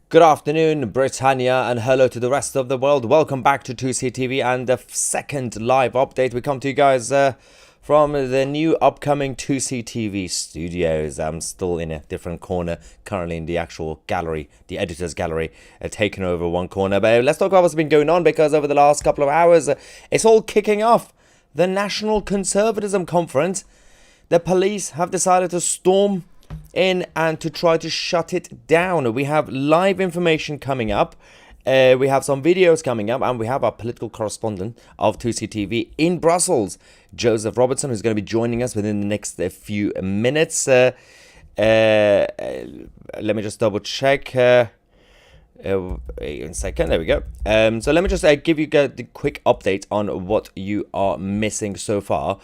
Good afternoon, Britannia, and hello to the rest of the world. Welcome back to 2CTV and the second live update. We come to you guys from the new upcoming 2CTV studios. I'm still in a different corner, currently in the actual gallery, the editor's gallery, taking over one corner. But let's talk about what's been going on, because over the last couple of hours, it's all kicking off. The National Conservatism Conference. The police have decided to storm in and to try to shut it down. We have live information coming up. We have some videos coming up, and we have our political correspondent of 2CTV in Brussels, Joseph Robertson, who's going to be joining us within the next few minutes. Let me just double check. Wait a second, there we go. So let me just give you the quick update on what you are missing so far.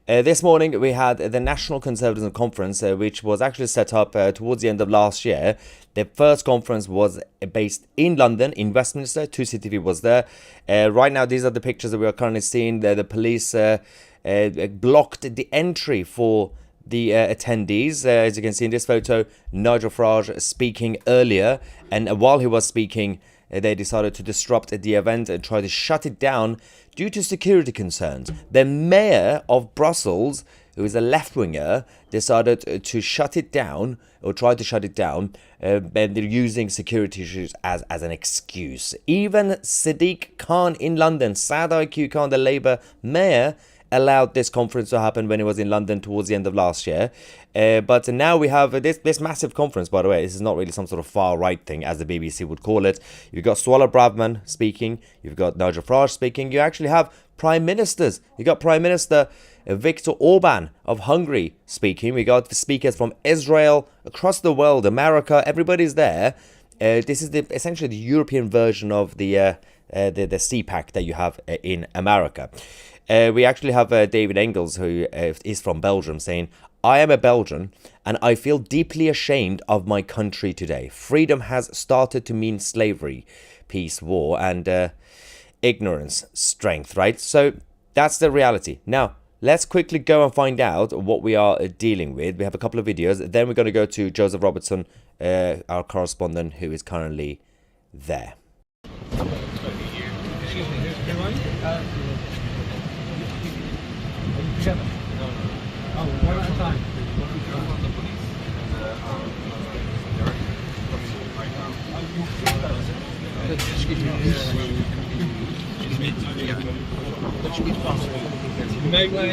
This morning we had the National Conservatism Conference, which was actually set up towards the end of last year. The first conference was based in London, in Westminster. 2CTV was there. Right now, these are the pictures that we are currently seeing. The police blocked the entry for the attendees. As you can see in this photo, Nigel Farage speaking earlier, and while he was speaking, they decided to disrupt the event and try to shut it down due to security concerns. The mayor of Brussels, who is a left-winger, decided to shut it down, or try to shut it down, and they're using security issues as an excuse. Even Sadiq Khan in London, Sadiq Khan, the Labour mayor, allowed this conference to happen when he was in London towards the end of last year. But now we have this massive conference, by the way. This is not really some sort of far-right thing, as the BBC would call it. You've got Suella Braverman speaking. You've got Nigel Farage speaking. You actually have prime ministers. You've got Prime Minister Viktor Orban of Hungary speaking. We got speakers from Israel, across the world, America. Everybody's there. This is essentially the European version of the CPAC that you have in America. We actually have David Engels, who is from Belgium, saying, "I am a Belgian and I feel deeply ashamed of my country today. Freedom has started to mean slavery, peace, war, and ignorance, strength," right? So that's the reality. Now, let's quickly go and find out what we are dealing with. We have a couple of videos. Then we're going to go to Joseph Robertson, our correspondent, who is currently there. Excuse me, who are you? Together? No. Oh, one at a time. From the police and excuse me. What should be possible? Make way.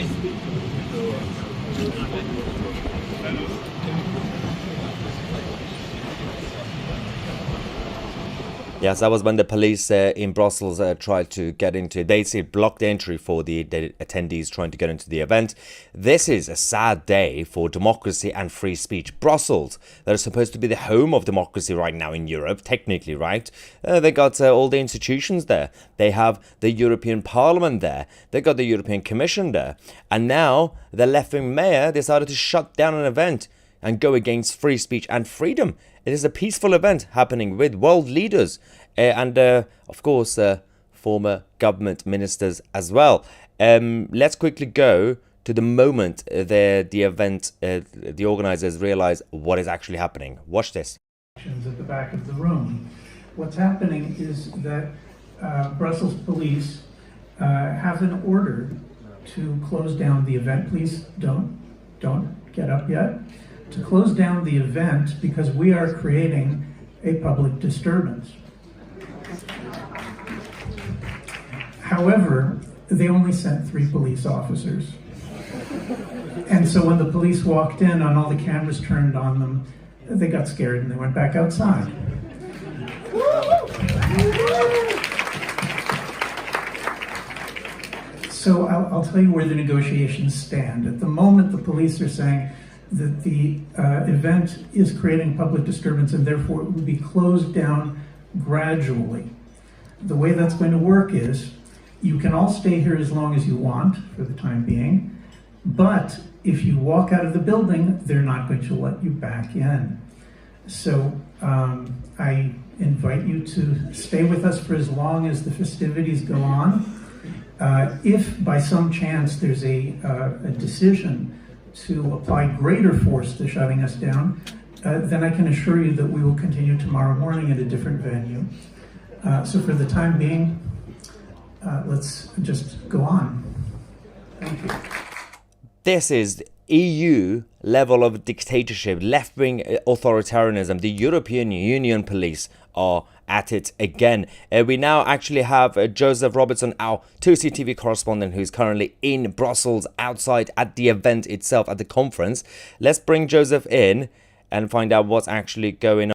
Yes, that was when the police in Brussels tried to get into, they blocked entry for the attendees trying to get into the event. This is a sad day for democracy and free speech. Brussels, that is supposed to be the home of democracy right now in Europe, technically, right? They got all the institutions there. They have the European Parliament there. They got the European Commission there. And now the left-wing mayor decided to shut down an event and go against free speech and freedom. It is a peaceful event happening with world leaders and, of course, former government ministers as well. Let's quickly go to the moment the event, the organizers realize what is actually happening. Watch this. At the back of the room. What's happening is that Brussels police have been ordered to close down the event. Please don't get up yet. To close down the event because we are creating a public disturbance. However, they only sent 3 police officers. And so when the police walked in and all the cameras turned on them, they got scared and they went back outside. So I'll tell you where the negotiations stand. At the moment, the police are saying that the event is creating public disturbance and therefore it will be closed down gradually. The way that's going to work is you can all stay here as long as you want for the time being, but if you walk out of the building, they're not going to let you back in. So I invite you to stay with us for as long as the festivities go on. If by some chance there's a decision to apply greater force to shutting us down, then I can assure you that we will continue tomorrow morning at a different venue. So for the time being, let's just go on. Thank you. This is EU level of dictatorship, left-wing authoritarianism. The European Union police are at it again. We now actually have Joseph Robertson, our 2CTV correspondent, who's currently in Brussels outside at the event itself, at the conference. Let's bring Joseph in and find out what's actually going on.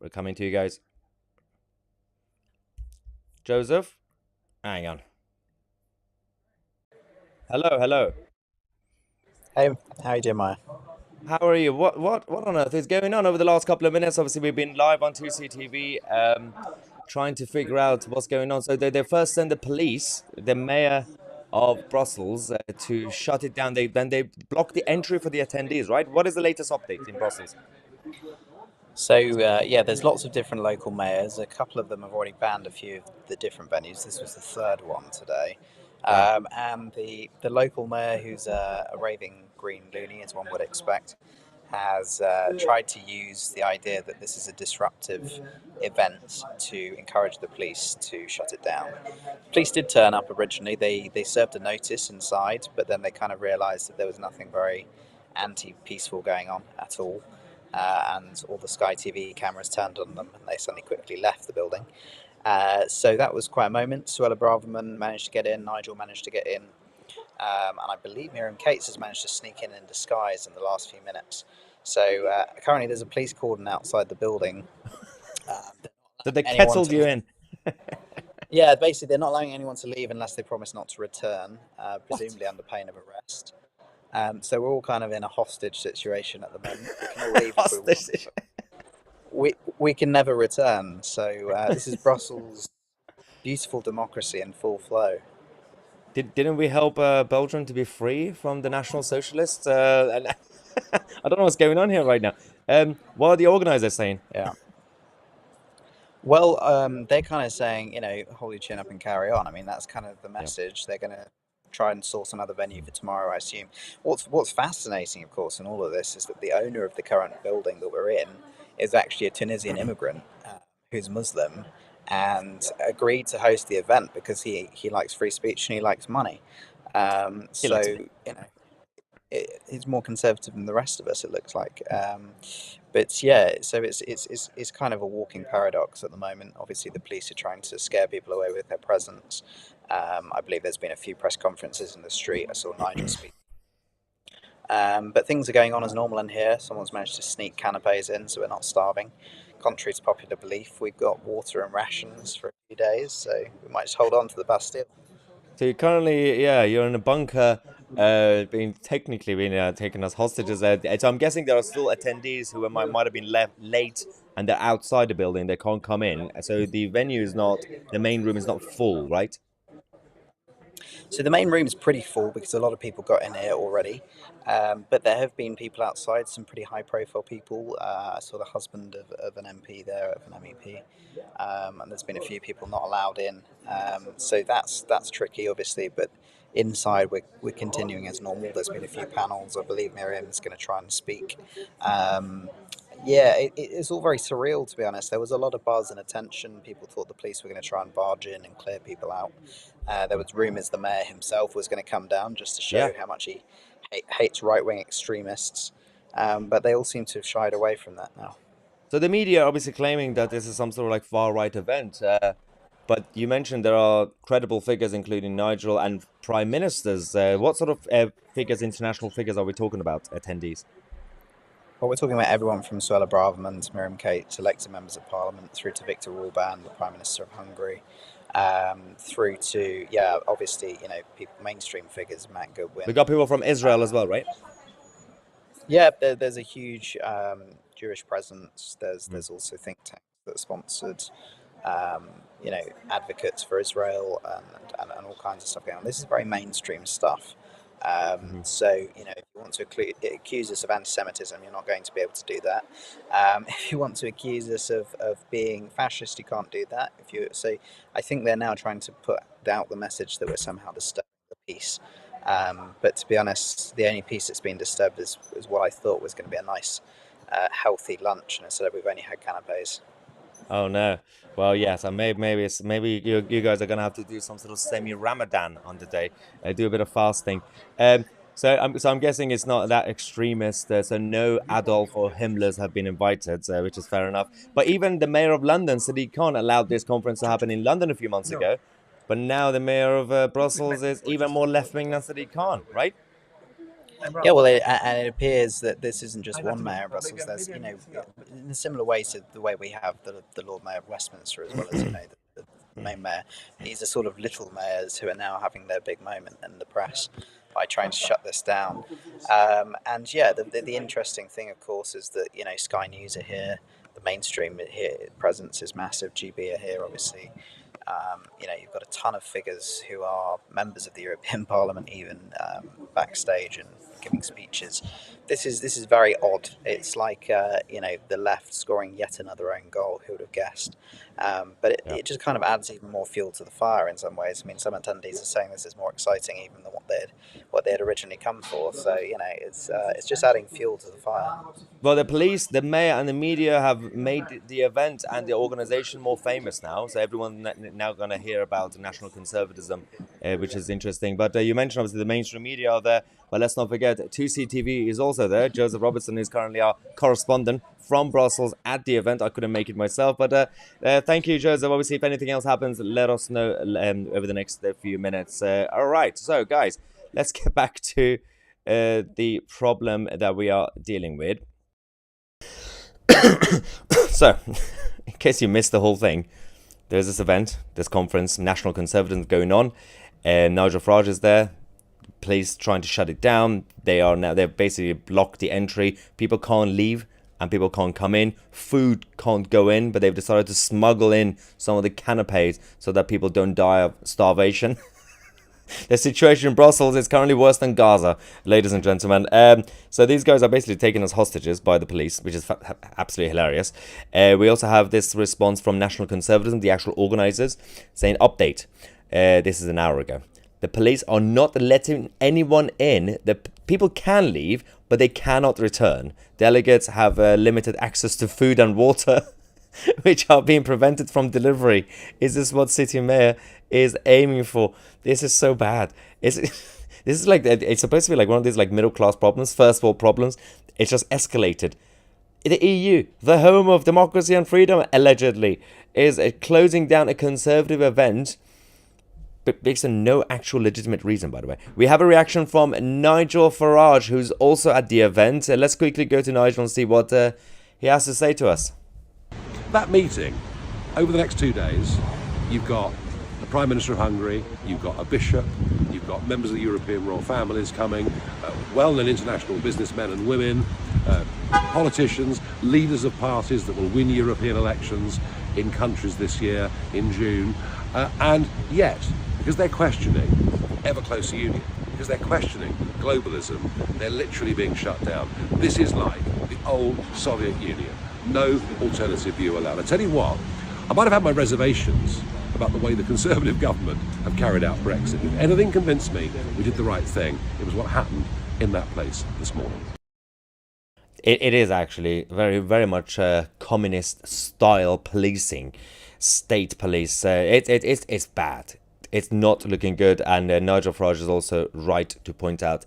We're coming to you guys. Joseph? Hang on. Hello, hello. Hey, how you doing, Maya? How are you? What on earth is going on over the last couple of minutes? Obviously, we've been live on 2CTV, trying to figure out what's going on. So they first sent the police, the mayor of Brussels, to shut it down. Then they blocked the entry for the attendees, right? What is the latest update in Brussels? So, yeah, there's lots of different local mayors. A couple of them have already banned a few of the different venues. This was the third one today. Wow. And the local mayor, who's a raving green loony, as one would expect, has tried to use the idea that this is a disruptive event to encourage the police to shut it down. Police did turn up originally. They served a notice inside, but then they kind of realised that there was nothing very anti-peaceful going on at all. And all the Sky TV cameras turned on them, and they suddenly quickly left the building. So that was quite a moment. Suella Braverman managed to get in, Nigel managed to get in, and I believe Miriam Cates has managed to sneak in disguise in the last few minutes. So currently there's a police cordon outside the building. So they Anyone kettled to you in. Yeah, basically they're not allowing anyone to leave unless they promise not to return, presumably under pain of arrest. So we're all kind of in a hostage situation at the moment. We can all leave if we want. Hostage. We can never return. So this is Brussels' beautiful democracy in full flow. Didn't we help Belgium to be free from the National Socialists? And I don't know what's going on here right now. What are the organizers saying? Yeah. Well, they're kind of saying, hold your chin up and carry on. I mean, that's kind of the Yeah. message. They're going to try and source another venue for tomorrow, I assume. What's fascinating, of course, in all of this is that the owner of the current building that we're in is actually a Tunisian immigrant who's Muslim and agreed to host the event because he likes free speech and he likes money. He likes me. He's more conservative than the rest of us, it looks like. But yeah, so it's kind of a walking paradox at the moment. Obviously, the police are trying to scare people away with their presence. I believe there's been a few press conferences in the street. I saw Nigel speak. But things are going on as normal in here. Someone's managed to sneak canapes in, so we're not starving. Contrary to popular belief, we've got water and rations for a few days, so we might just hold on to the Bastille. So you're currently, you're in a bunker, being taken as hostages. So I'm guessing there are still attendees who might have been left late and they're outside the building. They can't come in. So the main room is not full, right? So the main room is pretty full because a lot of people got in here already. But there have been people outside, some pretty high-profile people. I saw the husband of an MP there, of an MEP, and there's been a few people not allowed in. So that's tricky, obviously. But inside, we're continuing as normal. There's been a few panels. I believe Miriam's going to try and speak. Yeah, it's all very surreal, to be honest. There was a lot of buzz and attention. People thought the police were going to try and barge in and clear people out. There was rumours the mayor himself was going to come down just to show how much he hates right-wing extremists. But they all seem to have shied away from that now. So the media are obviously claiming that this is some sort of like far-right event. But you mentioned there are credible figures, including Nigel and prime ministers. What sort of international figures are we talking about, attendees? Well, we're talking about everyone from Suella Braverman to Miriam Cates, elected members of parliament, through to Viktor Orban, the Prime Minister of Hungary, through to, obviously, people, mainstream figures, Matt Goodwin. We got people from Israel as well, right? Yeah, there's a huge Jewish presence. There's also think tanks that are sponsored, advocates for Israel and all kinds of stuff going on. This is very mainstream stuff. So, if you want to accuse us of anti-Semitism, you're not going to be able to do that. If you want to accuse us of being fascist, you can't do that. So I think they're now trying to put out the message that we're somehow disturbing the peace. But to be honest, the only piece that's been disturbed is what I thought was going to be a nice, healthy lunch, and instead we've only had canapes. Oh no. Well, yes, and maybe you guys are gonna have to do some sort of semi-Ramadan on the day, do a bit of fasting. So I'm guessing it's not that extremist. So no Adolf or Himmlers have been invited, which is fair enough. But even the mayor of London, Sadiq Khan, allowed this conference to happen in London a few months ago. But now the mayor of Brussels is even more left-wing than Sadiq Khan, right? Yeah, well, and it appears that this isn't just one mayor in Brussels. There's, in a similar way to the way we have the Lord Mayor of Westminster, as well as the main mayor. These are sort of little mayors who are now having their big moment in the press by trying to shut this down. And yeah, the interesting thing, of course, is that Sky News are here. The mainstream here presence is massive. GB are here, obviously. You've got a ton of figures who are members of the European Parliament, even backstage and giving speeches. This is very odd. It's like the left scoring yet another own goal. Who would have guessed? But it just kind of adds even more fuel to the fire in some ways. I mean, some attendees are saying this is more exciting even than what they had originally come for. So it's just adding fuel to the fire. Well, the police, the mayor, and the media have made the event and the organization more famous now. So everyone's now going to hear about national conservatism, which is interesting. But you mentioned, obviously, the mainstream media are there. But let's not forget, 2CTV is also there. Joseph Robertson is currently our correspondent from Brussels at the event. I couldn't make it myself. But thank you, Joseph. Obviously, if anything else happens, let us know over the next few minutes. All right. So, guys, let's get back to the problem that we are dealing with. So, in case you missed the whole thing, there's this event, this conference, National Conservatism going on. Nigel Farage is there. Police trying to shut it down. They've basically blocked the entry. People can't leave and people can't come in. Food can't go in, but they've decided to smuggle in some of the canapes so that people don't die of starvation. The situation in Brussels is currently worse than Gaza, ladies and gentlemen. So these guys are basically taken as hostages by the police, which is absolutely hilarious. We also have this response from National Conservatism, the actual organizers, saying, update. This is an hour ago. The police are not letting anyone in. The people can leave, but they cannot return. Delegates have limited access to food and water, which are being prevented from delivery. Is this what City Mayor is aiming for? This is so bad. This is like, it's supposed to be like one of these like middle class problems, first world problems. It's just escalated. The EU, the home of democracy and freedom, allegedly, is closing down a conservative event, but based on no actual legitimate reason, by the way. We have a reaction from Nigel Farage, who's also at the event. Let's quickly go to Nigel and see what he has to say to us. That meeting, over the next 2 days, you've got the Prime Minister of Hungary, you've got a bishop, you've got members of the European royal families coming, well-known international businessmen and women, politicians, leaders of parties that will win European elections in countries this year, in June, and yet, because they're questioning ever closer union, because they're questioning globalism, they're literally being shut down. This is like the old Soviet Union. No alternative view allowed. I tell you what, I might have had my reservations about the way the Conservative government have carried out Brexit. If anything convinced me we did the right thing, it was what happened in that place this morning. It is actually very, very much communist-style policing, state police. It's bad. It's not looking good, and Nigel Farage is also right to point out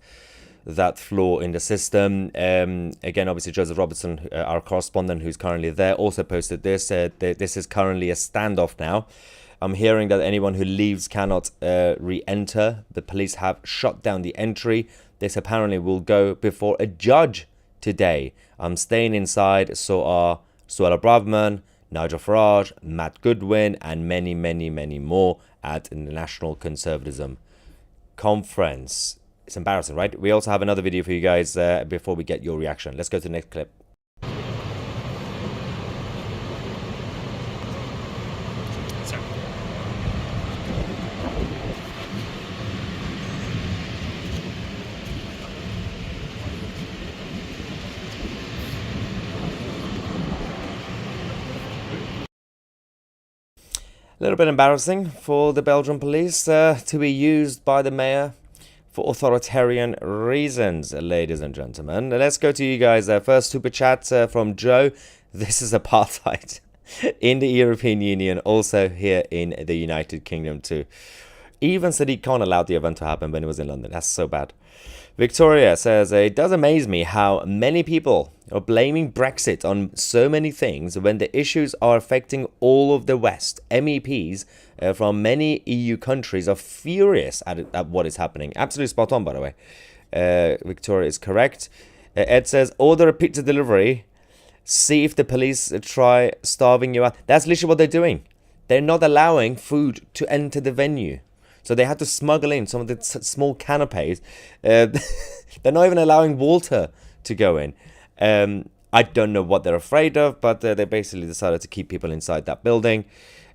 that flaw in the system. Again, obviously, Joseph Robertson, our correspondent who's currently there, also posted this. This is currently a standoff now. I'm hearing that anyone who leaves cannot re-enter. The police have shut down the entry. This apparently will go before a judge today. I'm staying inside, so are Suella Braverman, Nigel Farage, Matt Goodwin, and many, many, many more at the National Conservatism Conference. It's embarrassing, right? We also have another video for you guys before we get your reaction. Let's go to the next clip. A little bit embarrassing for the Belgian police to be used by the mayor for authoritarian reasons, ladies and gentlemen. Let's go to you guys. First super chat from Joe. This is apartheid in the European Union, also here in the United Kingdom too. Even Sadiq Khan allowed the event to happen when he was in London. That's so bad. Victoria says, it does amaze me how many people are blaming Brexit on so many things when the issues are affecting all of the West. MEPs from many EU countries are furious at what is happening. Absolutely spot on, by the way. Victoria is correct. Ed says, order a pizza delivery. See if the police try starving you out. That's literally what they're doing. They're not allowing food to enter the venue. So they had to smuggle in some of the small canapes. They're not even allowing water to go in. I don't know what they're afraid of, but they basically decided to keep people inside that building.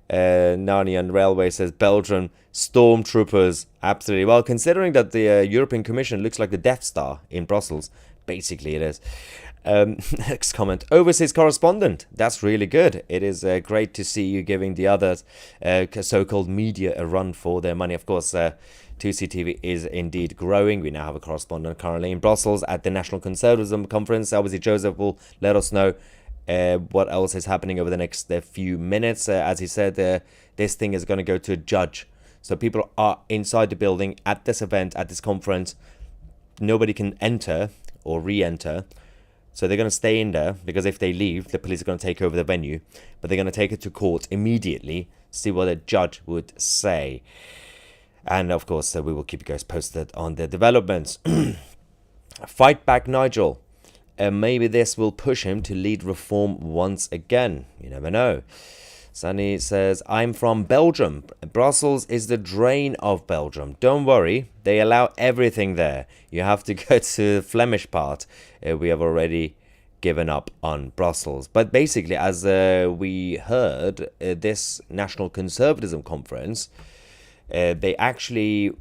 Narnian Railway says Belgian stormtroopers. Absolutely. Well, considering that the European Commission looks like the Death Star in Brussels, basically it is. Next comment. Overseas correspondent. That's really good. It is great to see you giving the others so-called media a run for their money. Of course, 2CTV is indeed growing. We now have a correspondent currently in Brussels at the National Conservatism Conference. Obviously, Joseph will let us know what else is happening over the next few minutes. As he said, this thing is going to go to a judge. So people are inside the building at this event, at this conference. Nobody can enter or re-enter. So they're going to stay in there because if they leave, the police are going to take over the venue. But they're going to take it to court immediately, see what a judge would say. And of course, we will keep you guys posted on the developments. Fight back, Nigel. Maybe this will push him to lead reform once again. You never know. Sunny says, I'm from Belgium. Brussels is the drain of Belgium. Don't worry, they allow everything there. You have to go to the Flemish part. We have already given up on Brussels. But basically, as we heard, this National Conservatism Conference, they actually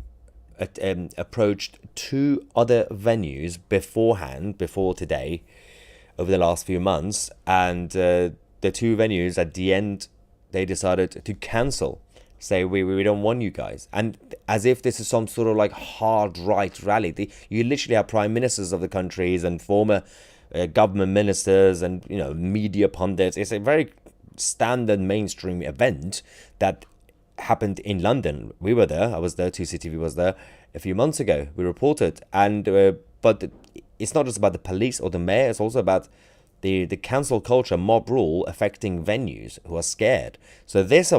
approached two other venues beforehand, before today, over the last few months. And the two venues at the end, they decided to cancel, say we don't want you guys, and as if this is some sort of like hard right rally. You literally have prime ministers of the countries and former government ministers and media pundits. It's a very standard mainstream event that happened in London. We were there. I was there. 2CTV was there a few months ago. We reported, and but it's not just about the police or the mayor. It's also about the cancel culture, mob rule affecting venues who are scared. So this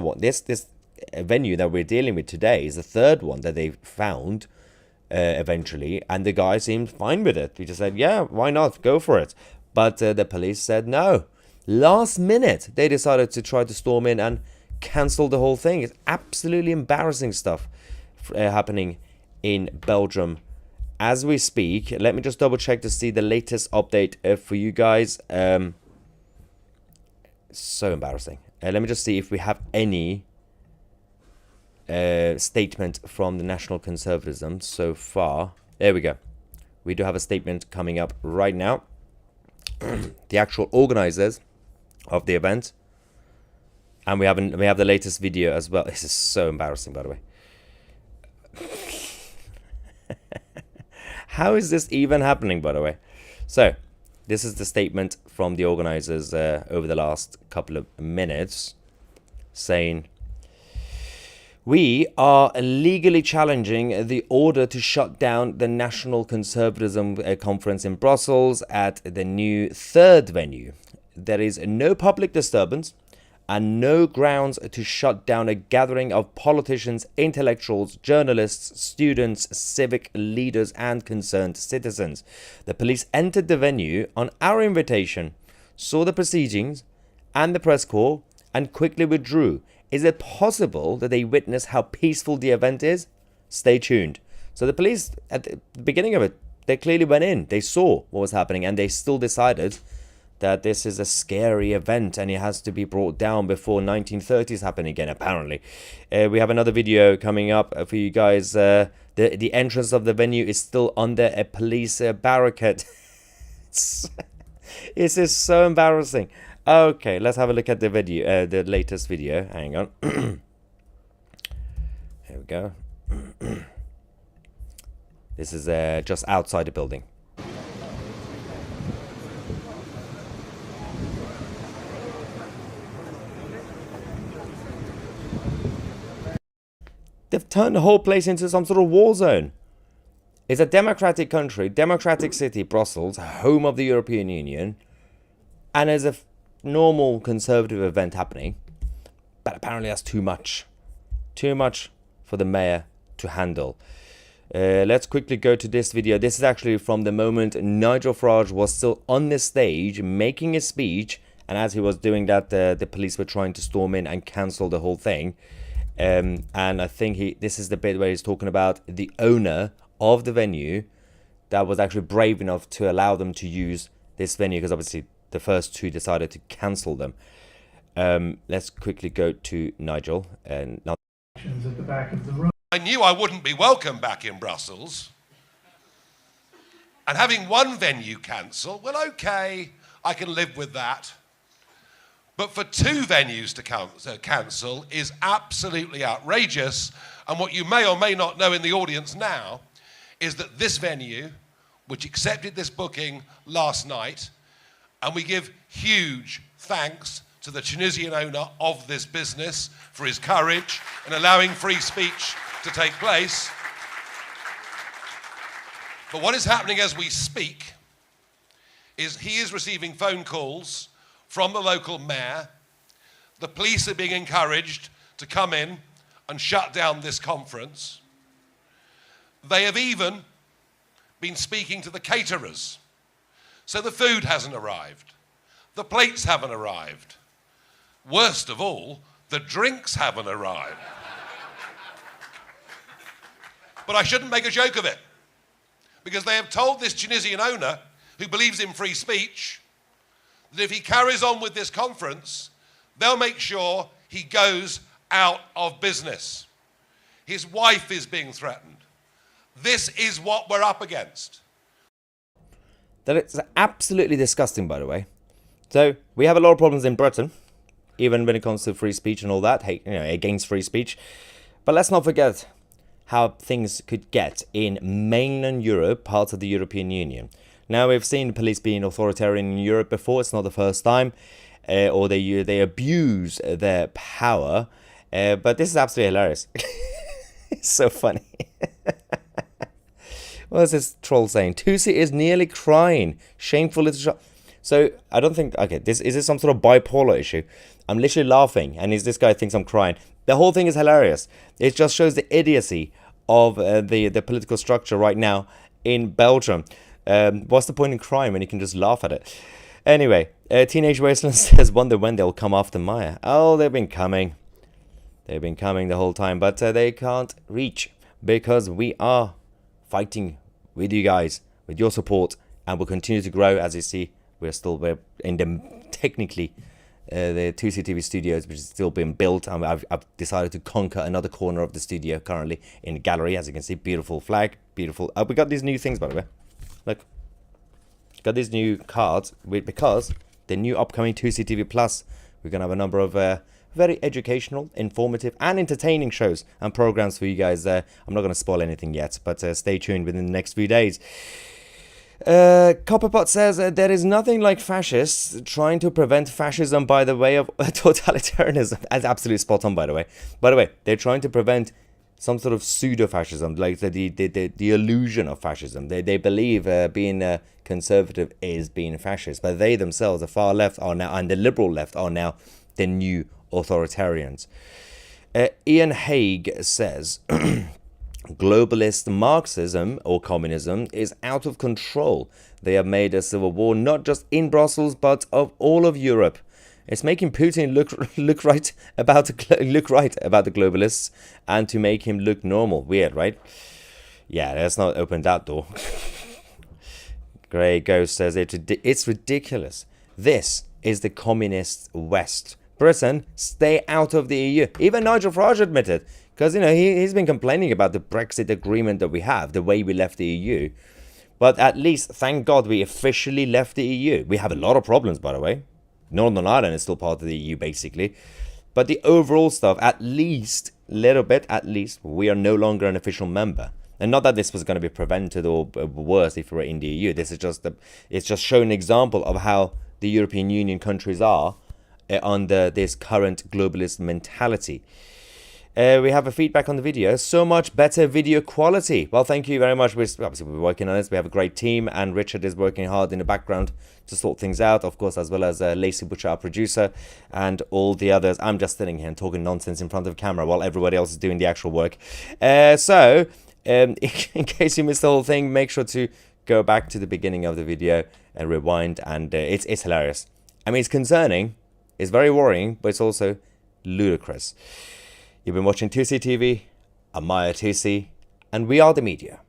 venue that we're dealing with today is the third one that they found eventually, and the guy seemed fine with it. He just said, yeah, why not, go for it. But the police said no. Last minute they decided to try to storm in and cancel the whole thing. It's absolutely embarrassing stuff happening in Belgium as we speak. Let me just double check to see the latest update for you guys. So embarrassing. Let me just see if we have any statement from the National Conservatism so far. There we go. We do have a statement coming up right now. The actual organizers of the event, and we have the latest video as well. This is so embarrassing, by the way. How is this even happening, by the way? So, this is the statement from the organizers over the last couple of minutes, saying, we are legally challenging the order to shut down the National Conservatism Conference in Brussels at the new third venue. There is no public disturbance and no grounds to shut down a gathering of politicians, intellectuals, journalists, students, civic leaders, and concerned citizens. The police entered the venue on our invitation, saw the proceedings and the press corps, and quickly withdrew. Is it possible that they witnessed how peaceful the event is? Stay tuned. So the police, at the beginning of it, they clearly went in. They saw what was happening, and they still decided that this is a scary event and it has to be brought down before 1930s happen again, apparently. We have another video coming up for you guys. The entrance of the venue is still under a police barricade. This is so embarrassing. Okay, let's have a look at the video, the latest video. Hang on. Here we go. This is just outside the building. They've turned the whole place into some sort of war zone. It's a democratic country, democratic city, Brussels, home of the European Union. And there's a normal conservative event happening. But apparently that's too much. Too much for the mayor to handle. Let's quickly go to this video. This is actually from the moment Nigel Farage was still on the stage making a speech. And as he was doing that, the police were trying to storm in and cancel the whole thing. And I think this is the bit where he's talking about the owner of the venue that was actually brave enough to allow them to use this venue, because obviously the first two decided to cancel them. Let's quickly go to Nigel. And now at the back of the room. I knew I wouldn't be welcome back in Brussels. And having one venue cancel, well, okay, I can live with that. But for two venues to cancel is absolutely outrageous. And what you may or may not know in the audience now is that this venue, which accepted this booking last night, and we give huge thanks to the Tunisian owner of this business for his courage in allowing free speech to take place. But what is happening as we speak is he is receiving phone calls from the local mayor. The police are being encouraged to come in and shut down this conference. They have even been speaking to the caterers. So the food hasn't arrived. The plates haven't arrived. Worst of all, the drinks haven't arrived. But I shouldn't make a joke of it, because they have told this Tunisian owner, who believes in free speech, that if he carries on with this conference, they'll make sure he goes out of business. His wife is being threatened. This is what we're up against. That it's absolutely disgusting, by the way. So we have a lot of problems in Britain, even when it comes to free speech and all that, against free speech. But let's not forget how things could get in mainland Europe, parts of the European Union. Now, we've seen police being authoritarian in Europe before. It's not the first time. Or they abuse their power. But this is absolutely hilarious. It's so funny. What is this troll saying? Tusi is nearly crying. Shameful little shot. So, I don't think... Okay, is this some sort of bipolar issue? I'm literally laughing. And this guy thinks I'm crying. The whole thing is hilarious. It just shows the idiocy of the political structure right now in Belgium. What's the point in crying when you can just laugh at it? Anyway, Teenage Wasteland says, wonder when they'll come after Maya. Oh, they've been coming. They've been coming the whole time, but they can't reach because we are fighting with you guys, with your support, and we'll continue to grow. As you see, we're in the technically the 2CTV studios, which is still being built. I've decided to conquer another corner of the studio currently in the gallery. As you can see, beautiful flag, beautiful. We got these new things, by the way. Look, got these new cards because the new upcoming 2CTV Plus, we're gonna have a number of very educational, informative, and entertaining shows and programs for you guys. I'm not gonna spoil anything yet, but stay tuned within the next few days. Copperpot says there is nothing like fascists trying to prevent fascism by the way of totalitarianism. That's absolutely spot on, by the way. By the way, they're trying to prevent some sort of pseudo-fascism, like the illusion of fascism. They believe being conservative is being fascist, but they themselves, the far left are now, and the liberal left are now the new authoritarians. Ian Haig says, globalist Marxism or communism is out of control. They have made a civil war not just in Brussels but of all of Europe. It's making Putin look right about the globalists and to make him look normal. Weird, right? Yeah, let's not open that door. Grey Ghost says it's ridiculous. This is the communist West. Britain, stay out of the EU. Even Nigel Farage admitted, because he's been complaining about the Brexit agreement that we have, the way we left the EU. But at least, thank God, we officially left the EU. We have a lot of problems, by the way. Northern Ireland is still part of the EU, basically. But the overall stuff, at least, we are no longer an official member. And not that this was going to be prevented or worse if we were in the EU. This is just it's just showing an example of how the European Union countries are under this current globalist mentality. We have a feedback on the video. So much better video quality. Well, thank you very much. Obviously, we're working on this. We have a great team, and Richard is working hard in the background to sort things out, of course, as well as Lacey Butcher, our producer, and all the others. I'm just sitting here and talking nonsense in front of the camera while everybody else is doing the actual work. In case you missed the whole thing, make sure to go back to the beginning of the video and rewind, and it's hilarious. I mean, it's concerning, it's very worrying, but it's also ludicrous. You've been watching 2C TV, I'm Maya 2C, and we are the media.